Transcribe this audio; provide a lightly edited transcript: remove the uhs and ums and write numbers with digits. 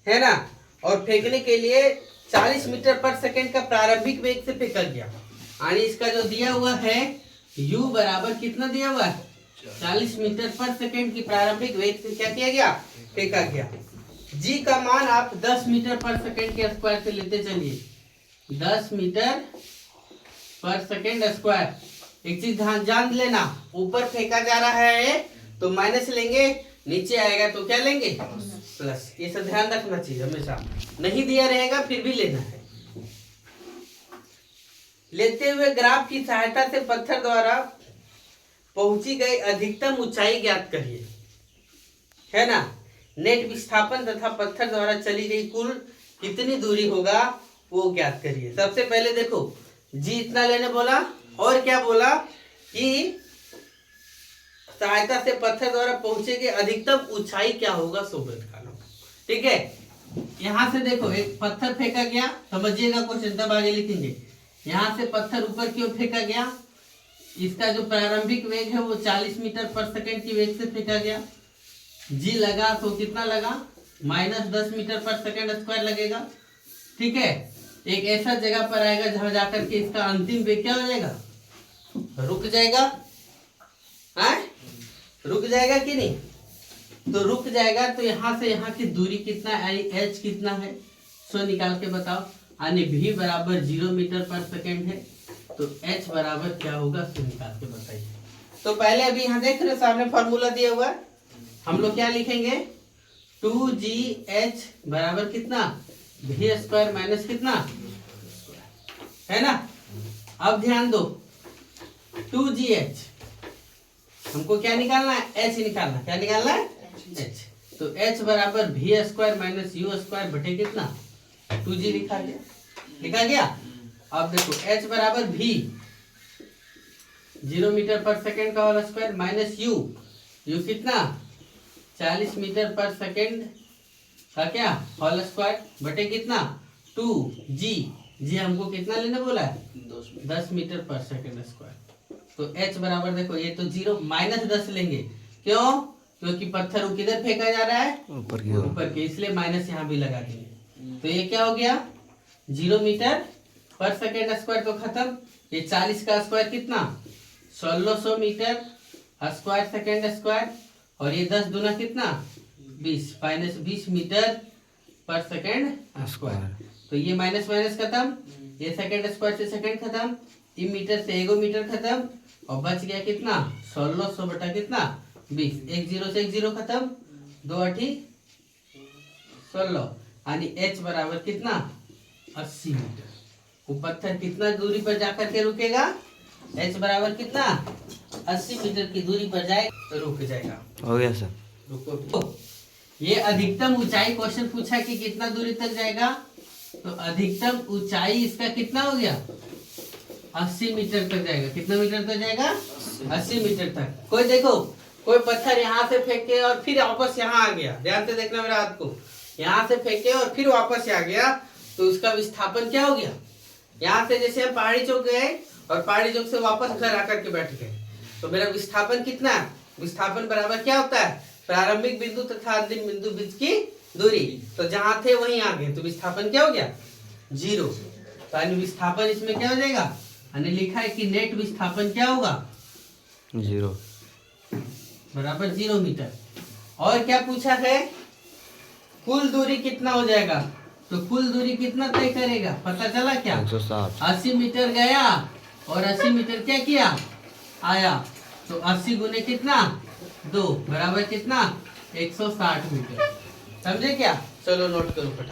है ना, और फेंकने के लिए 40 मीटर पर सेकंड का प्रारंभिक वेग से फेंका गया। यानी इसका जो दिया हुआ है u बराबर कितना दिया हुआ है, 40 मीटर पर सेकंड की प्रारंभिक वेग से क्या किया गया, फेंका गया। g का मान आप 10 मीटर पर सेकंड के स्क्वायर से लेते चलिए, 10 मीटर पर सेकंड स्क्वायर। एक चीज जान लेना, ऊपर फेंका जा रहा है तो माइनस लेंगे, नीचे आएगा तो क्या लेंगे, प्लस। ये सब ध्यान रखना चाहिए हमेशा, नहीं दिया रहेगा फिर भी लेना है। लेते हुए ग्राफ की सहायता से पत्थर द्वारा पहुंची गई अधिकतम ऊंचाई ज्ञात करिए, है ना। नेट विस्थापन तथा पत्थर द्वारा चली गई कुल कितनी दूरी होगा वो ज्ञात करिए। सबसे पहले देखो जी इतना लेने बोला, और क्या बोला कि सहायता से पत्थर द्वारा पहुंचे गए अधिकतम ऊंचाई क्या होगा, सो निकालो। ठीक है, यहां से देखो एक पत्थर फेंका गया, समझिएगा क्वेश्चन तब आगे लिखेंगे। यहाँ से पत्थर ऊपर की ओर फेंका गया, इसका जो प्रारंभिक वेग है वो 40 मीटर पर सेकंड की वेग से फेंका गया। जी लगा तो कितना लगा, -10 मीटर पर सेकंड स्क्वायर लगेगा। ठीक है, एक ऐसा जगह पर आएगा जहां जाकर के इसका अंतिम वेग क्या हो जाएगा, रुक जाएगा। है रुक जाएगा कि नहीं, तो रुक जाएगा। तो यहाँ से यहाँ की दूरी कितना है, h कितना है, सो निकाल के बताओ। यानी v बराबर 0 मीटर पर सेकंड है, तो h बराबर क्या होगा, सो निकाल के बताइए। तो पहले अभी यहाँ देख रहे सामने फॉर्मूला दिया हुआ है, हम लोग क्या लिखेंगे, 2gh बराबर कितना, v स्क्वायर माइनस कितना, है ना। अब ध्यान दो, 2gh हमको क्या निकालना है, h निकालना, क्या निकालना है, h। तो h बराबर v square minus u square बटे कितना, 2g लिखा गया। अब देखो h बराबर v 0 मीटर पर सेकंड का होल स्क्वायर माइनस u कितना 40 मीटर पर सेकंड का क्या होल स्क्वायर बटे कितना 2g हमको कितना लेने बोला है 10 मीटर पर सेकंड स्क्वायर। तो h बराबर देखो ये तो 0 -10 लेंगे, क्यों, क्योंकि पत्थर किधर फेंका जा रहा है, ऊपर के, इसलिए माइनस यहाँ भी लगा देंगे। तो ये क्या हो गया 0 मीटर पर सेकेंड स्क्वायर तो खत्म, ये 40 का स्क्वायर कितना 1600 मीटर स्क्वायर सेकेंड स्क्वायर, और ये 10 दूना कितना 20 माइनस 20 मीटर पर सेकेंड स्क्वायर। तो ये माइनस माइनस खत्म, ये सेकेंड स्क्वायर से सेकेंड खत्म, 3 मीटर से 1 मीटर खत्म, और बच गया कितना 1600 बटा कितना 20, 1 0 से 1 0 खत्म, 2 8 16, यानी h बराबर कितना 80 मीटर। वो पत्थर कितना दूरी पर जाकर के रुकेगा, h बराबर कितना 80 मीटर की दूरी पर जाए तो रुक जाएगा। हो गया सर, रुको। ये अधिकतम ऊंचाई क्वेश्चन पूछा कि कितना दूरी तक जाएगा, तो अधिकतम ऊंचाई इसका कितना हो गया 80 मीटर तक जाएगा। कितना मीटर तक जाएगा 80 मीटर तक। कोई देखो कोई पत्थर यहाँ से फेंके और फिर वापस यहाँ आ गया, ध्यान से देखना मेरा हाथ को, यहाँ से फेंके और फिर वापस आ गया, तो उसका विस्थापन क्या हो गया, यहाँ से जैसे हम पहाड़ी चौक गए और पहाड़ी चौक से वापस घर आकर के बैठ गए, तो मेरा विस्थापन कितना है, विस्थापन बराबर क्या होता है प्रारंभिक बिंदु तथा अंतिम बिंदु बीच की दूरी। तो जहां थे वहीं आ गए, तो विस्थापन क्या हो गया 0। तो यानी विस्थापन इसमें क्या हो जाएगा, यानी लिखा है कि नेट विस्थापन क्या होगा 0 बराबर 0 मीटर। और क्या पूछा है, कुल दूरी कितना हो जाएगा, तो कुल दूरी कितना तय करेगा पता चला क्या 160 80 मीटर गया और 80 मीटर क्या किया आया, तो 80 गुने कितना 2 बराबर कितना 160 मीटर। समझे क्या, चलो नोट करो फटाफट।